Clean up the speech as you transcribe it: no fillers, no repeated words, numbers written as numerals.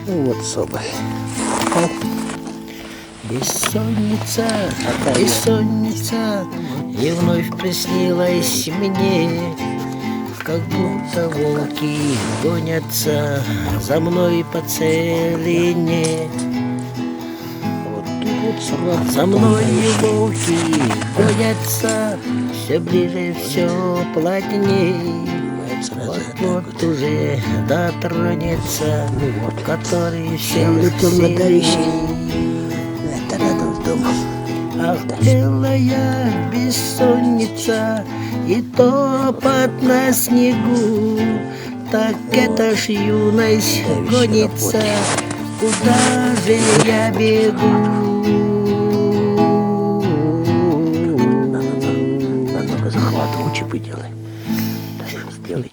Вот собой. Бессонница, бессонница, и вновь приснилась мне, как будто волки гонятся за мной по целине. Вот тут вот сорваться. За мной волки гонятся все ближе, все плотней. Вот уже дотронется, который все сильней. Это рядом с домом. Ах, белая бессонница и топот на снегу, так это ж юность гонится, куда же я бегу? Намного захват лучше бы делай. Сделать.